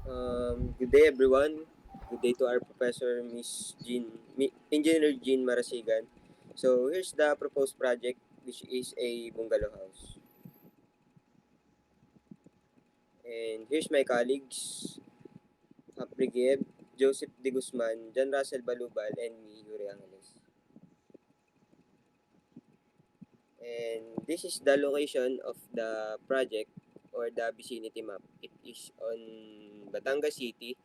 Good day, everyone. Good day to our professor, Engineer Jean Marasigan. So here's the proposed project, which is a bungalow house. And here's my colleagues, Hapri Gieb, Joseph De Guzman, John Russell Balubal, and me, Yuri Angeles. And this is the location of the project or the vicinity map. It is on Batangas City,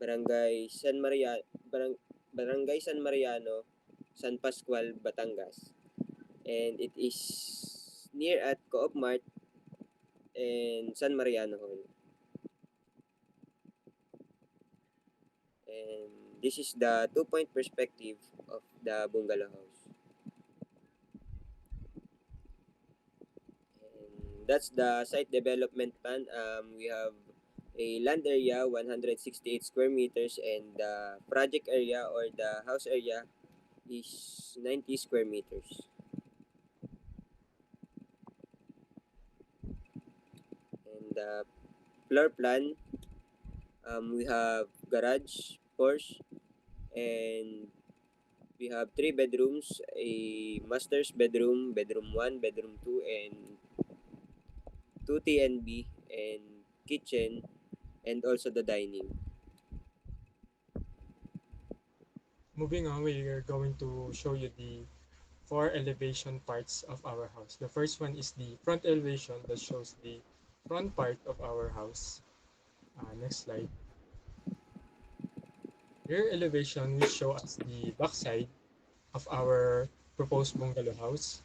Barangay San Mariano, San Pascual, Batangas. And it is near at Co-op Mart and San Mariano Hall. And this is the two-point perspective of the bungalow house. And that's the site development plan. We have a land area 168 square meters, and the project area or the house area is 90 square meters. And the floor plan, we have garage, porch, and we have three bedrooms, a master's bedroom, bedroom 1, bedroom 2, and 2 TNB, and kitchen, and also the dining. Moving on, we are going to show you the four elevation parts of our house. The first one is the front elevation that shows the front part of our house. Next slide. Rear elevation will show us the back side of our proposed bungalow house.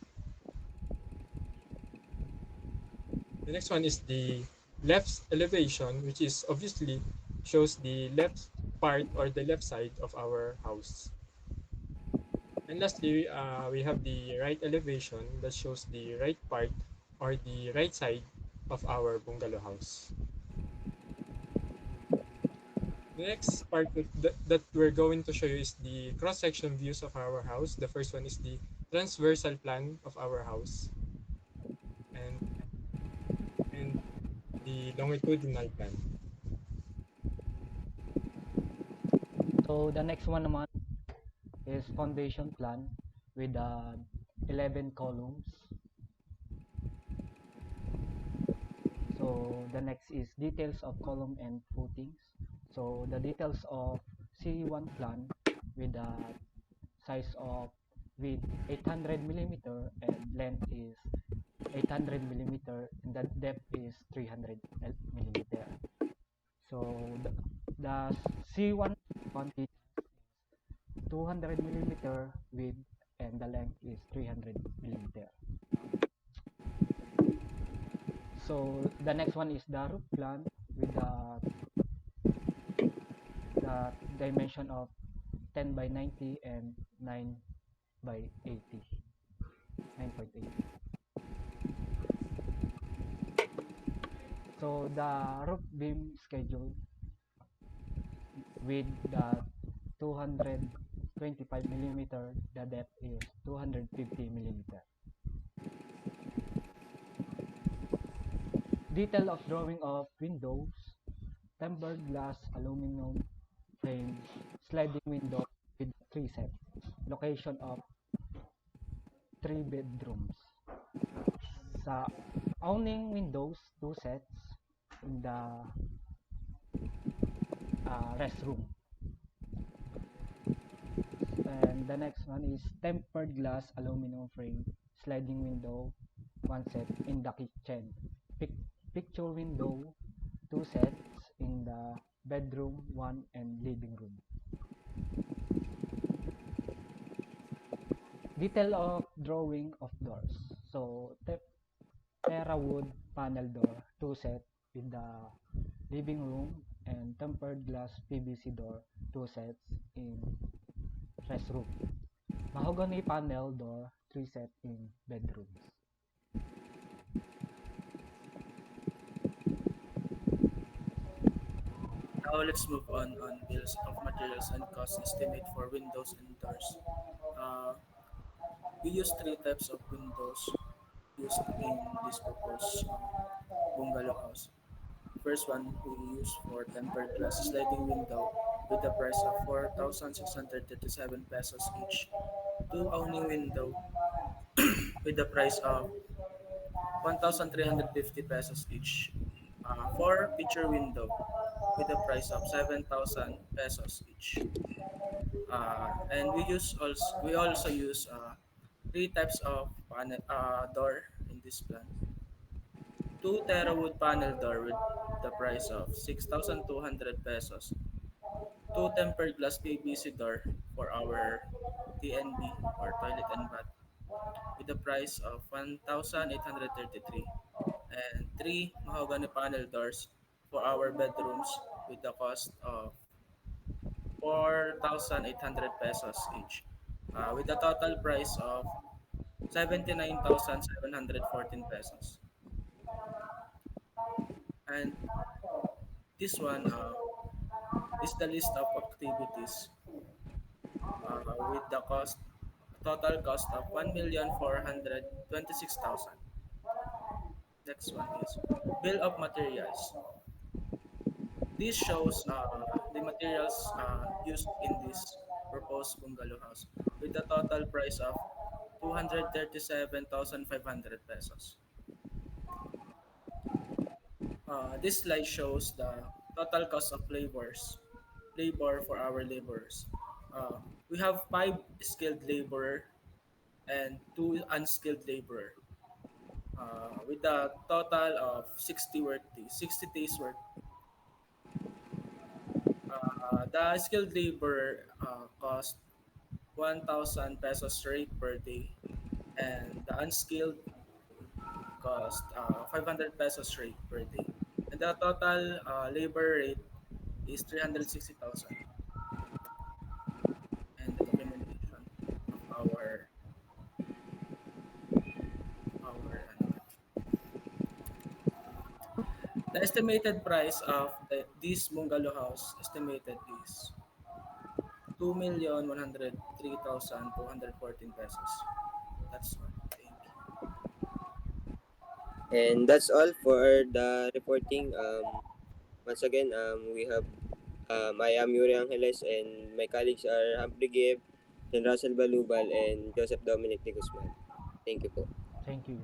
The next one is the left elevation, which is obviously shows the left part or the left side of our house. And lastly, we have the right elevation that shows the right part or the right side of our bungalow house. The next part that we're going to show you is the cross-section views of our house. The first one is the transversal plan of our house and and the longitudinal plan. So the next one naman is foundation plan with 11 columns. So the next is details of column and footings. So the details of C1 plan with the size of width 800 millimeter and length is 800 millimeter and the depth is 300 millimeter. So the C1 font is 200 millimeter width and the length is 300 millimeter. So the next one is the roof plan with the dimension of 10 by 90 and 9 by 80, 9.80. So the roof beam schedule with the 225 millimeter, the depth is 250 millimeter. Detail of drawing of windows, tempered glass aluminum frame, sliding window with 3 sets. Location of 3 bedrooms. Sa awning windows, 2 sets in the restroom. And the next one is tempered glass aluminum frame sliding window, 1 set in the kitchen. Picture window, 2 sets in the bedroom, 1 and living room. Detail of drawing of doors. So Terra wood panel door, 2 set in the living room and tempered glass PVC door, 2 sets in restroom. Mahogany panel door, 3 set in bedrooms. Now let's move on bills of materials and cost estimate for windows and doors. Uh, we use three types of windows used in this proposed bungalow house. First one we use for tempered glass sliding window with the price of 4,637 pesos each. Two awning window with the price of 1,350 pesos each. Four picture window with the price of 7,000 pesos each. And we also use three types of panel door in this plan. Two Terawood panel door with the price of 6,200 pesos. Two tempered glass PVC door for our TNB or toilet and bath with the price of 1,833, and three mahogany panel doors for our bedrooms with the cost of 4,800 pesos each, with a total price of 79,714 pesos. And this one is the list of activities with the total cost of 1,426,000. Next one is bill of materials. This shows the materials used in this proposed bungalow house with a total price of 237,500 pesos. This slide shows the total cost of labor for our laborers. Uh, we have five skilled laborer and two unskilled laborer with a total of 60 days work. The skilled labor cost 1,000 pesos rate per day, and the unskilled cost 500 pesos rate per day. And the total labor rate is 360,000. And the documentation of our the estimated price of this bungalow house estimated is 2,103,214 pesos. That's all. Thank you. And that's all for the reporting. Once again, I am Yuri Angeles, and my colleagues are Humphrey Gibb, John Russell Balubal, and Joseph Dominic de Guzman. Thank you po. Thank you.